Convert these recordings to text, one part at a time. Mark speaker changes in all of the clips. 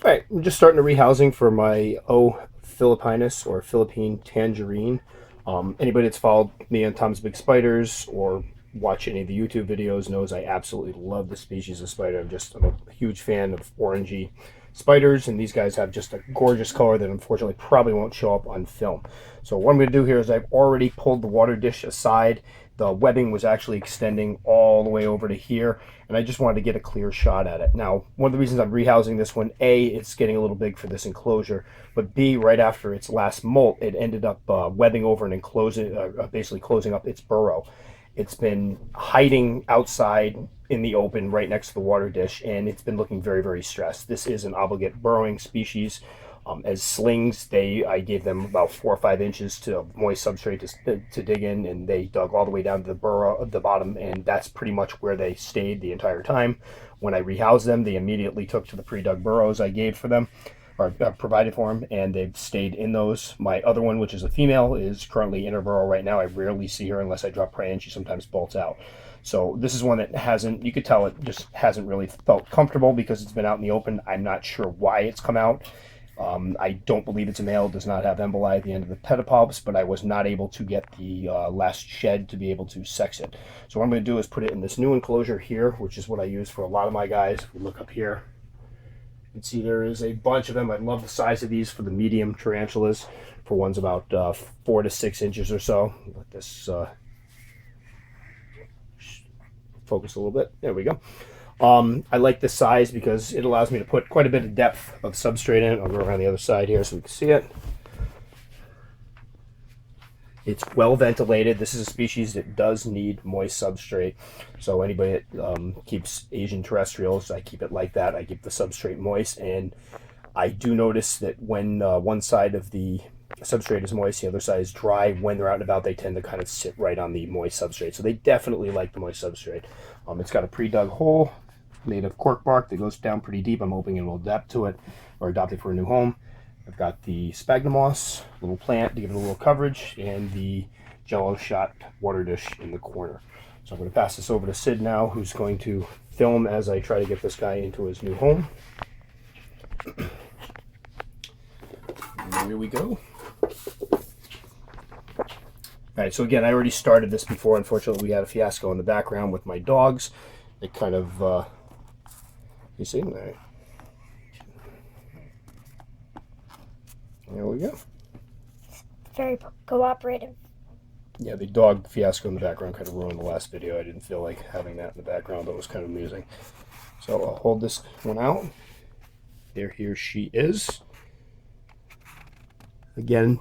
Speaker 1: All right, I'm just starting a rehousing for my Philippinus or Philippine tangerine. Anybody that's followed me on Tom's Big Spiders or watch any of the YouTube videos knows I absolutely love the species of spider. I'm a huge fan of orangey spiders, and these guys have just a gorgeous color that unfortunately probably won't show up on film. So what I'm going to do here is I've already pulled the water dish aside. The webbing was actually extending all the way over to here, and I just wanted to get a clear shot at it. Now, one of the reasons I'm rehousing this one, A, it's getting a little big for this enclosure, but B, right after its last molt, it ended up webbing over and enclosing, basically closing up its burrow. It's been hiding outside in the open right next to the water dish, and it's been looking very, very stressed. This is an obligate burrowing species. As slings, I gave them about 4 or 5 inches to moist substrate to dig in, and they dug all the way down to the burrow at the bottom, and that's pretty much where they stayed the entire time. When I rehoused them, they immediately took to the pre-dug burrows I gave for them, or provided for them, and they've stayed in those. My other one, which is a female, is currently in her burrow right now. I rarely see her unless I drop prey, and she sometimes bolts out. So this is one that hasn't, you could tell it just hasn't really felt comfortable because it's been out in the open. I'm not sure why it's come out. I don't believe it's a male. It does not have emboli at the end of the pedipalps, but I was not able to get the last shed to be able to sex it. So what I'm going to do is put it in this new enclosure here, which is what I use for a lot of my guys. If we look up here, you can see there is a bunch of them. I love the size of these for the medium tarantulas, for ones about 4 to 6 inches or so. Let this focus a little bit. There we go. I like this size because it allows me to put quite a bit of depth of substrate in it. I'll go around the other side here so we can see it. It's well ventilated. This is a species that does need moist substrate. So anybody that keeps Asian terrestrials, I keep it like that. I keep the substrate moist, and I do notice that when one side of the substrate is moist, the other side is dry. When they're out and about, they tend to kind of sit right on the moist substrate. So they definitely like the moist substrate. It's got a pre-dug hole made of cork bark that goes down pretty deep. I'm hoping it will adapt to it or adopt it for a new home. I've got the sphagnum moss, little plant to give it a little coverage, and the jello shot water dish in the corner. So I'm going to pass this over to Sid now, who's going to film as I try to get this guy into his new home. And here we go. All right, so again, I already started this before. Unfortunately, we had a fiasco in the background with my dogs. It kind of, you see? All right. There we go.
Speaker 2: Very cooperative.
Speaker 1: Yeah, the dog fiasco in the background kind of ruined the last video. I didn't feel like having that in the background, but it was kind of amusing. So I'll hold this one out. There, here she is. Again,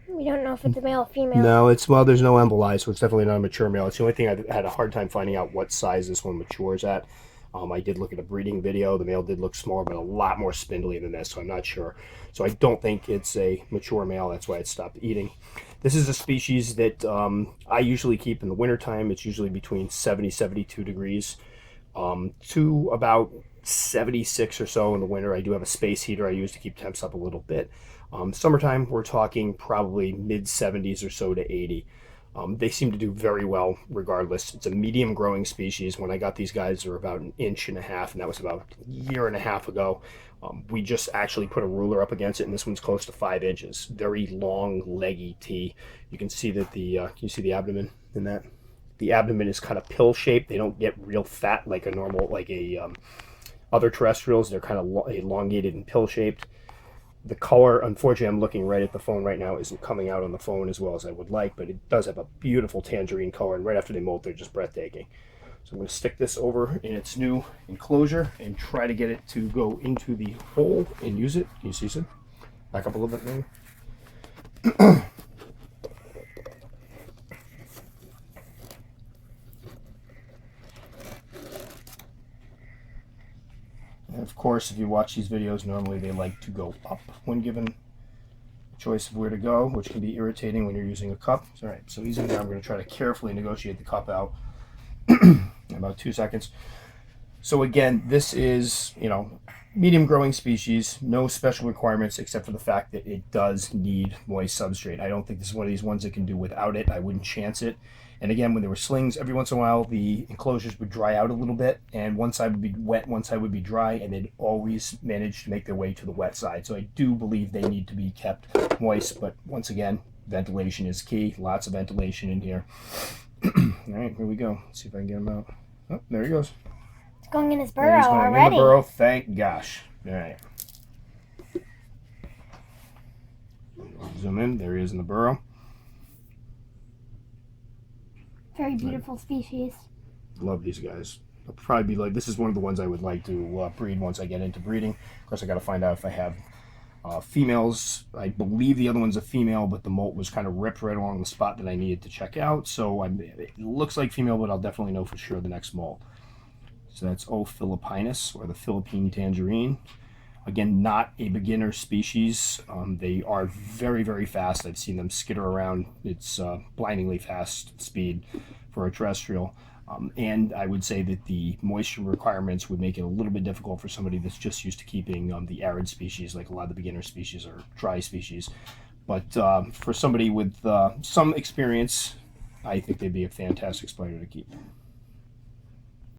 Speaker 2: We don't know if it's a male or female.
Speaker 1: no, well, there's no emboli, so it's definitely not a mature male. It's the only thing I had a hard time finding out what size this one matures at. I did look at a breeding video. The male did look smaller, but a lot more spindly than this, so I'm not sure. So I don't think it's a mature male. That's why it stopped eating. This is a species that I usually keep in the wintertime. It's usually between 70, 72 degrees to about 76 or so in the winter. I do have a space heater I use to keep temps up a little bit. Summertime, we're talking probably mid 70s or so to 80. They seem to do very well regardless. It's a medium growing species. When I got these guys, they were about 1.5 inches, and that was about a year and a half ago. We just actually put a ruler up against it, and this one's close to 5 inches. Very long, leggy T. You can see that can you see the abdomen in that? The abdomen is kind of pill shaped. They don't get real fat like a normal, other terrestrials. They're kind of elongated and pill shaped. The color, unfortunately, I'm looking right at the phone right now, isn't coming out on the phone as well as I would like, but it does have a beautiful tangerine color, and right after they molt, they're just breathtaking. So I'm going to stick this over in its new enclosure and try to get it to go into the hole and use it. Can you see, Sid? Back up a little bit, maybe. And of course, if you watch these videos, normally they like to go up when given a choice of where to go, which can be irritating when you're using a cup. All right, so he's in there. I'm going to try to carefully negotiate the cup out in about 2 seconds. So again, this is, medium growing species, no special requirements except for the fact that it does need moist substrate. I don't think this is one of these ones that can do without it. I wouldn't chance it. And again, when there were slings, every once in a while the enclosures would dry out a little bit, and one side would be wet, one side would be dry, and they'd always manage to make their way to the wet side. So I do believe they need to be kept moist, but once again, ventilation is key. Lots of ventilation in here. All right, here we go. Let's see if I can get him out. Oh, there he goes.
Speaker 2: It's going in his
Speaker 1: There
Speaker 2: burrow
Speaker 1: he's going
Speaker 2: already.
Speaker 1: in the burrow. Thank gosh. All right. Zoom in. There he is in the burrow.
Speaker 2: Very beautiful species.
Speaker 1: Love these guys. I'll probably be like, this is one of the ones I would like to breed once I get into breeding. Of course, I got to find out if I have females. I believe the other one's a female, but the molt was kind of ripped right along the spot that I needed to check out. So it looks like female, but I'll definitely know for sure the next molt. So that's O. philippinus, or the Philippine tangerine. Again, not a beginner species. They are very, very fast. I've seen them skitter around. It's blindingly fast speed for a terrestrial. And I would say that the moisture requirements would make it a little bit difficult for somebody that's just used to keeping the arid species, like a lot of the beginner species or dry species. But for somebody with some experience, I think they'd be a fantastic spider to keep.